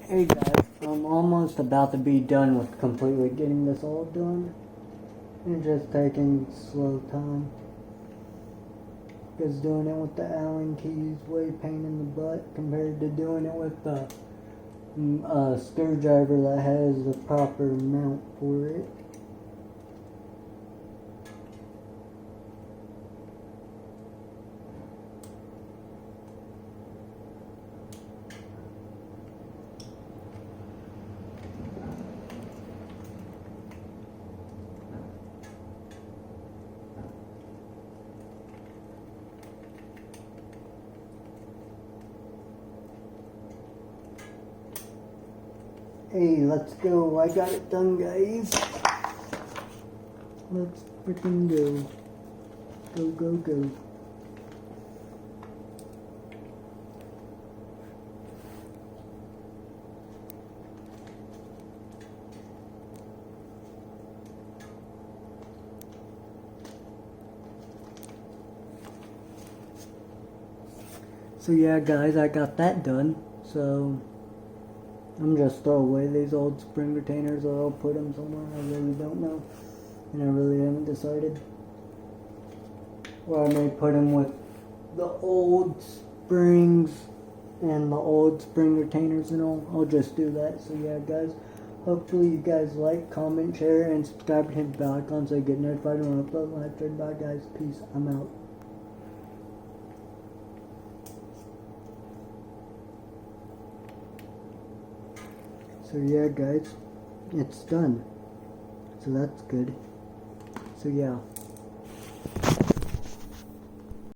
Hey guys, I'm almost about to be done with completely getting this all done. It's just taking slow time. Because doing it with the Allen key is way pain in the butt compared to doing it with the screwdriver that has the proper mount for it. Hey, let's go. I got it done, guys. Let's freaking go. Go, go, go. So yeah, guys, I got that done. So I'm just throw away these old spring retainers, or I'll put them somewhere. I really don't know, and I really haven't decided. Or I may put them with the old springs and the old spring retainers and all. I'll just do that. So yeah, guys, hopefully you guys like, comment, share, and subscribe and hit the bell icon so you get notified when I upload my third. Bye, guys. Peace. I'm out. So yeah, guys, it's done. So that's good. So yeah.